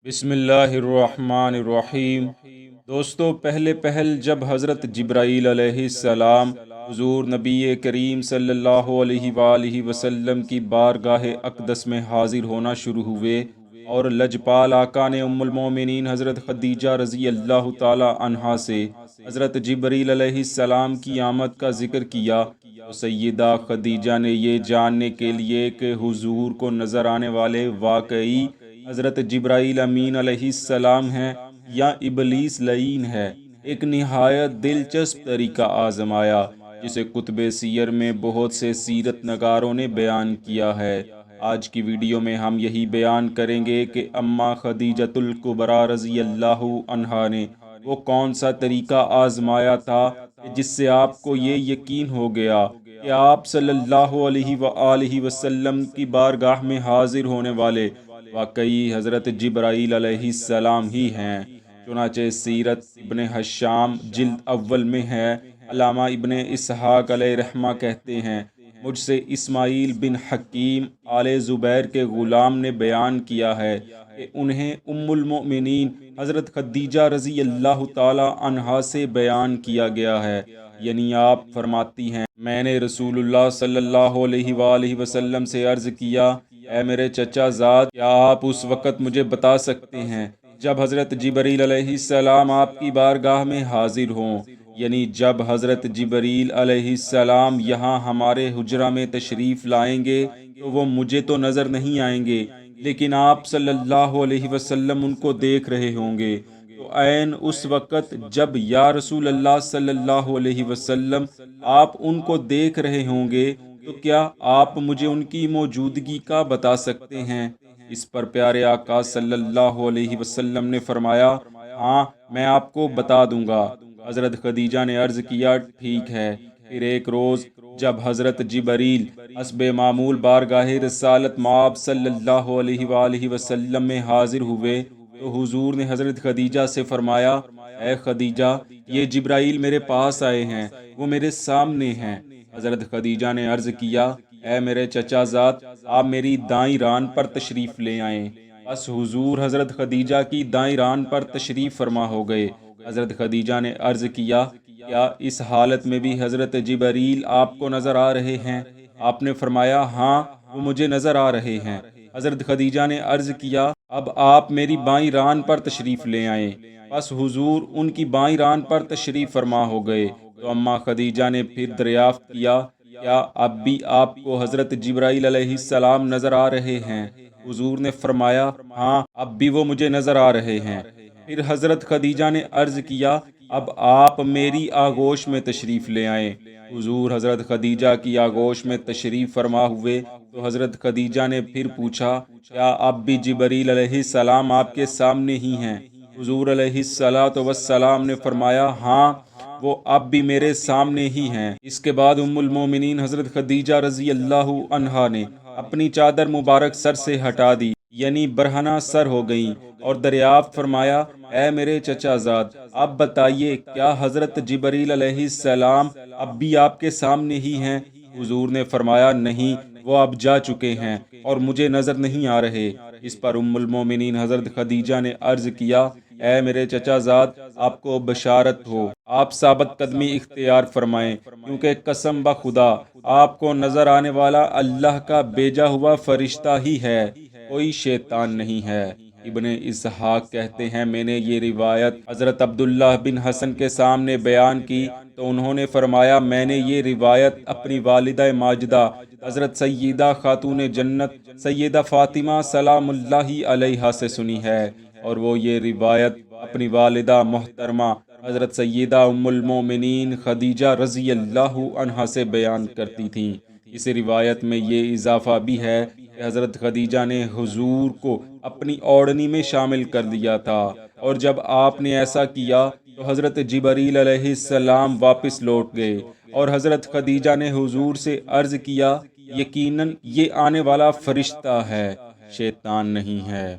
بسم اللہ الرحمن الرحیم۔ دوستو، پہل جب حضرت جبرائیل علیہ السلام حضور نبی کریم صلی اللہ علیہ وآلہ وسلم کی بارگاہ اقدس میں حاضر ہونا شروع ہوئے اور لجپال آقا نے ام المومنین حضرت خدیجہ رضی اللہ تعالی عنہا سے حضرت جبرائیل علیہ السلام کی آمد کا ذکر کیا تو سیدہ خدیجہ نے یہ جاننے کے لیے کہ حضور کو نظر آنے والے واقعی حضرت جبرائیل امین علیہ السلام ہیں یا ابلیس لعین ہے، ایک نہایت دلچسپ طریقہ آزمایا جسے کتب سیر میں بہت سے سیرت نگاروں نے بیان کیا ہے۔ آج کی ویڈیو میں ہم یہی بیان کریں گے کہ اماں خدیجۃ الکبریٰ رضی اللہ عنہا نے وہ کون سا طریقہ آزمایا تھا کہ جس سے آپ کو یہ یقین ہو گیا کہ آپ صلی اللہ علیہ وآلہ وسلم کی بارگاہ میں حاضر ہونے والے واقعی حضرت جبرائیل علیہ السلام ہی ہیں۔ چنانچہ سیرت ابن حشام جلد اول میں ہے، علامہ ابن اسحاق علیہ رحمہ کہتے ہیں، مجھ سے اسماعیل بن حکیم آل زبیر کے غلام نے بیان کیا ہے کہ انہیں ام المؤمنین حضرت خدیجہ رضی اللہ تعالی عنہا سے بیان کیا گیا ہے، یعنی آپ فرماتی ہیں، میں نے رسول اللہ صلی اللہ علیہ وآلہ وسلم سے عرض کیا، اے میرے چچا زاد، کیا آپ اس وقت مجھے بتا سکتے ہیں جب حضرت جبرائیل علیہ السلام آپ کی بارگاہ میں حاضر ہوں، یعنی جب حضرت جبرائیل علیہ السلام یہاں ہمارے حجرہ میں تشریف لائیں گے تو وہ مجھے تو نظر نہیں آئیں گے، لیکن آپ صلی اللہ علیہ وسلم ان کو دیکھ رہے ہوں گے، تو عین اس وقت جب یا رسول اللہ صلی اللہ علیہ وسلم آپ ان کو دیکھ رہے ہوں گے تو کیا آپ مجھے ان کی موجودگی کا بتا سکتے ہیں؟ اس پر پیارے آقا صلی اللہ علیہ وسلم نے فرمایا، ہاں میں آپ کو بتا دوں گا۔ حضرت خدیجہ نے عرض کیا، ٹھیک ہے۔ پھر ایک روز جب حضرت جبرائیل حسب معمول بارگاہ رسالت مآب صلی اللہ علیہ وآلہ وسلم میں حاضر ہوئے تو حضور نے حضرت خدیجہ سے فرمایا، اے خدیجہ، یہ جبرائیل میرے پاس آئے ہیں، وہ میرے سامنے ہیں۔ حضرت خدیجہ نے عرض کیا، اے میرے چچا زاد، آپ میری دائیں ران پر تشریف لے آئیں۔ بس حضور حضرت خدیجہ کی دائیں ران پر تشریف فرما ہو گئے۔ حضرت خدیجہ نے عرض کیا، کیا اس حالت میں بھی حضرت جبرائیل آپ کو نظر آ رہے ہیں؟ آپ نے فرمایا، ہاں وہ مجھے نظر آ رہے ہیں۔ حضرت خدیجہ نے عرض کیا، اب آپ میری بائیں ران پر تشریف لے آئیں۔ بس حضور ان کی بائیں ران پر تشریف فرما ہو گئے تو اماں خدیجہ نے پھر دریافت کیا، کیا اب بھی آپ کو حضرت جبرائیل علیہ السلام نظر آ رہے ہیں؟ حضور نے فرمایا، ہاں اب بھی وہ مجھے نظر آ رہے ہیں۔ پھر حضرت خدیجہ نے عرض کیا، اب آپ میری آغوش میں تشریف لے آئیں۔ حضور حضرت خدیجہ کی آغوش میں تشریف فرما ہوئے تو حضرت خدیجہ نے پھر پوچھا، کیا اب بھی جبرائیل علیہ السلام آپ کے سامنے ہی ہیں؟ حضور علیہ السلام نے فرمایا، ہاں وہ اب بھی میرے سامنے ہی ہیں۔ اس کے بعد ام المومنین حضرت خدیجہ رضی اللہ عنہا نے اپنی چادر مبارک سر سے ہٹا دی، یعنی برہنہ سر ہو گئیں، اور دریافت فرمایا، اے میرے چچا زاد، اب بتائیے، کیا حضرت جبرائیل علیہ السلام اب بھی آپ کے سامنے ہی ہیں؟ حضور نے فرمایا، نہیں، وہ اب جا چکے ہیں اور مجھے نظر نہیں آ رہے۔ اس پر ام المومنین حضرت خدیجہ نے عرض کیا، اے میرے چچا زاد، آپ کو بشارت ہو، آپ ثابت قدمی اختیار فرمائیں، کیونکہ قسم بخدا آپ کو نظر آنے والا اللہ کا بھیجا ہوا فرشتہ ہی ہے، کوئی شیطان نہیں ہے۔ ابن اسحاق کہتے ہیں، میں نے یہ روایت حضرت عبداللہ بن حسن کے سامنے بیان کی تو انہوں نے فرمایا، میں نے یہ روایت اپنی والدہ ماجدہ حضرت سیدہ خاتون جنت سیدہ فاطمہ سلام اللہ علیہا سے سنی ہے، اور وہ یہ روایت اپنی والدہ محترمہ حضرت سیدہ ام المومنین خدیجہ رضی اللہ عنہا سے بیان کرتی تھیں۔ اس روایت میں یہ اضافہ بھی ہے کہ حضرت خدیجہ نے حضور کو اپنی اوڑھنی میں شامل کر لیا تھا، اور جب آپ نے ایسا کیا تو حضرت جبرائیل علیہ السلام واپس لوٹ گئے، اور حضرت خدیجہ نے حضور سے عرض کیا، یقیناً یہ آنے والا فرشتہ ہے، شیطان نہیں ہے۔